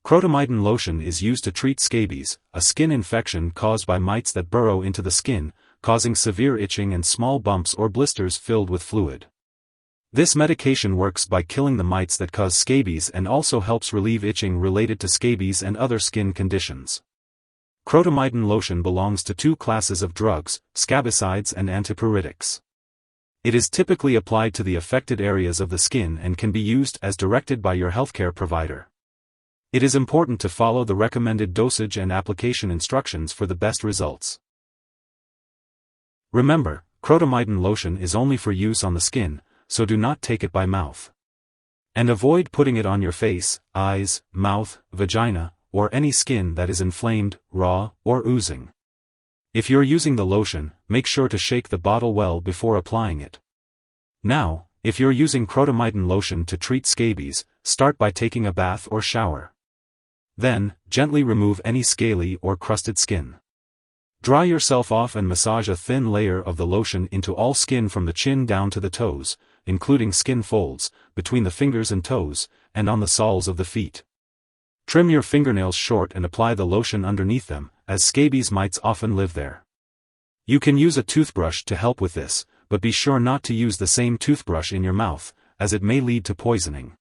Crotamiton lotion is used to treat scabies, a skin infection caused by mites that burrow into the skin, causing severe itching and small bumps or blisters filled with fluid. This medication works by killing the mites that cause scabies and also helps relieve itching related to scabies and other skin conditions. Crotamiton lotion belongs to two classes of drugs, scabicides and antipruritics. It is typically applied to the affected areas of the skin and can be used as directed by your healthcare provider. It is important to follow the recommended dosage and application instructions for the best results. Remember, Crotamiton lotion is only for use on the skin, so do not take it by mouth. And avoid putting it on your face, eyes, mouth, vagina, or any skin that is inflamed, raw, or oozing. If you're using the lotion, make sure to shake the bottle well before applying it. Now, if you're using Crotamiton lotion to treat scabies, start by taking a bath or shower. Then, gently remove any scaly or crusted skin. Dry yourself off and massage a thin layer of the lotion into all skin from the chin down to the toes, including skin folds, between the fingers and toes, and on the soles of the feet. Trim your fingernails short and apply the lotion underneath them, as scabies mites often live there. You can use a toothbrush to help with this, but be sure not to use the same toothbrush in your mouth, as it may lead to poisoning.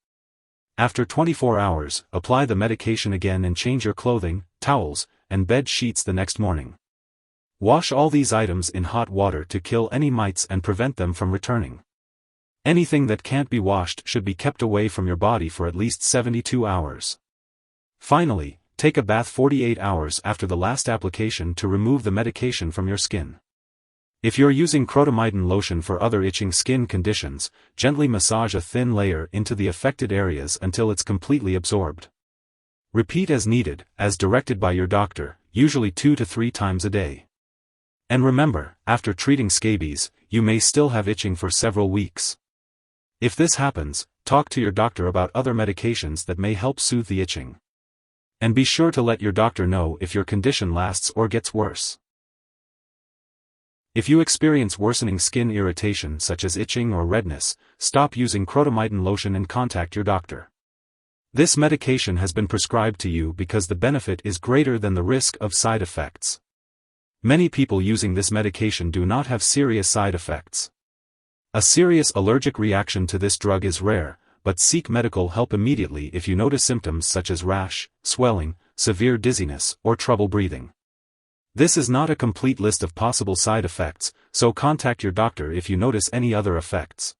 After 24 hours, apply the medication again and change your clothing, towels, and bed sheets the next morning. Wash all these items in hot water to kill any mites and prevent them from returning. Anything that can't be washed should be kept away from your body for at least 72 hours. Finally, take a bath 48 hours after the last application to remove the medication from your skin. If you're using Crotamiton lotion for other itching skin conditions, gently massage a thin layer into the affected areas until it's completely absorbed. Repeat as needed, as directed by your doctor, usually 2 to 3 times a day. And remember, after treating scabies, you may still have itching for several weeks. If this happens, talk to your doctor about other medications that may help soothe the itching. And be sure to let your doctor know if your condition lasts or gets worse. If you experience worsening skin irritation such as itching or redness, stop using Crotamiton lotion and contact your doctor. This medication has been prescribed to you because the benefit is greater than the risk of side effects. Many people using this medication do not have serious side effects. A serious allergic reaction to this drug is rare, but seek medical help immediately if you notice symptoms such as rash, swelling, severe dizziness, or trouble breathing. This is not a complete list of possible side effects, so contact your doctor if you notice any other effects.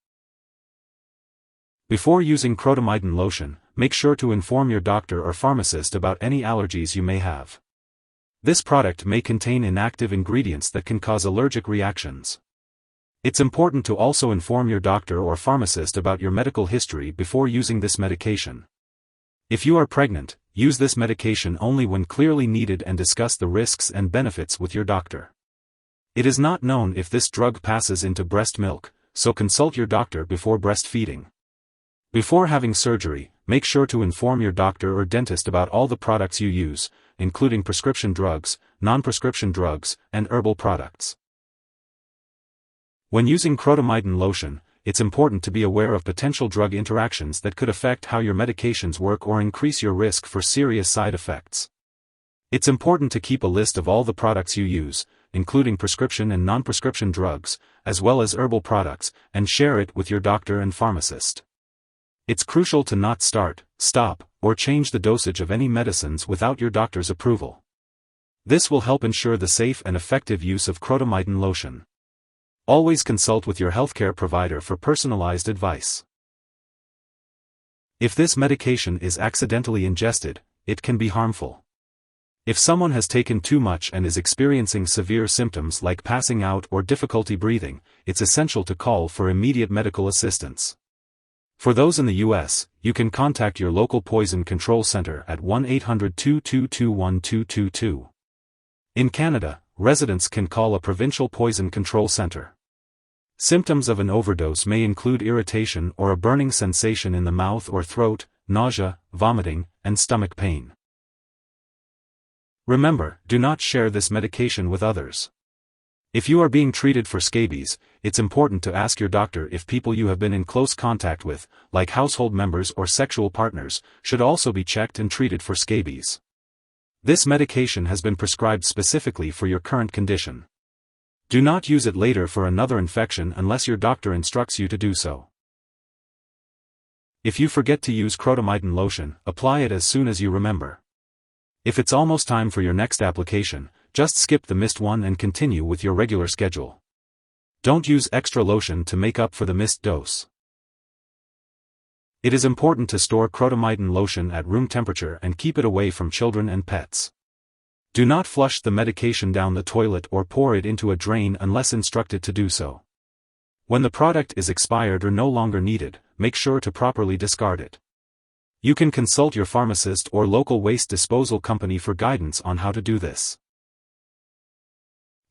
Before using Crotamiton lotion, make sure to inform your doctor or pharmacist about any allergies you may have. This product may contain inactive ingredients that can cause allergic reactions. It's important to also inform your doctor or pharmacist about your medical history before using this medication. If you are pregnant, use this medication only when clearly needed and discuss the risks and benefits with your doctor. It is not known if this drug passes into breast milk, so consult your doctor before breastfeeding. Before having surgery, make sure to inform your doctor or dentist about all the products you use, including prescription drugs, non-prescription drugs, and herbal products. When using Crotamiton lotion, it's important to be aware of potential drug interactions that could affect how your medications work or increase your risk for serious side effects. It's important to keep a list of all the products you use, including prescription and non-prescription drugs, as well as herbal products, and share it with your doctor and pharmacist. It's crucial to not start, stop, or change the dosage of any medicines without your doctor's approval. This will help ensure the safe and effective use of Crotamiton lotion. Always consult with your healthcare provider for personalized advice. If this medication is accidentally ingested, it can be harmful. If someone has taken too much and is experiencing severe symptoms like passing out or difficulty breathing, it's essential to call for immediate medical assistance. For those in the U.S., you can contact your local poison control center at 1-800-222-1222. In Canada, residents can call a provincial poison control center. Symptoms of an overdose may include irritation or a burning sensation in the mouth or throat, nausea, vomiting, and stomach pain. Remember, do not share this medication with others. If you are being treated for scabies, it's important to ask your doctor if people you have been in close contact with, like household members or sexual partners, should also be checked and treated for scabies. This medication has been prescribed specifically for your current condition. Do not use it later for another infection unless your doctor instructs you to do so. If you forget to use Crotamiton Lotion, apply it as soon as you remember. If it's almost time for your next application, just skip the missed one and continue with your regular schedule. Don't use extra lotion to make up for the missed dose. It is important to store Crotamiton Lotion at room temperature and keep it away from children and pets. Do not flush the medication down the toilet or pour it into a drain unless instructed to do so. When the product is expired or no longer needed, make sure to properly discard it. You can consult your pharmacist or local waste disposal company for guidance on how to do this.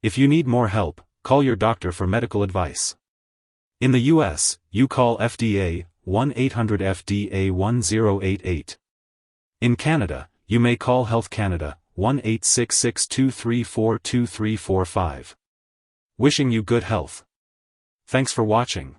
If you need more help, call your doctor for medical advice. In the US, you call FDA 1-800-FDA-1088. In Canada, you may call Health Canada 1-866-234-2345. Wishing you good health. Thanks for watching.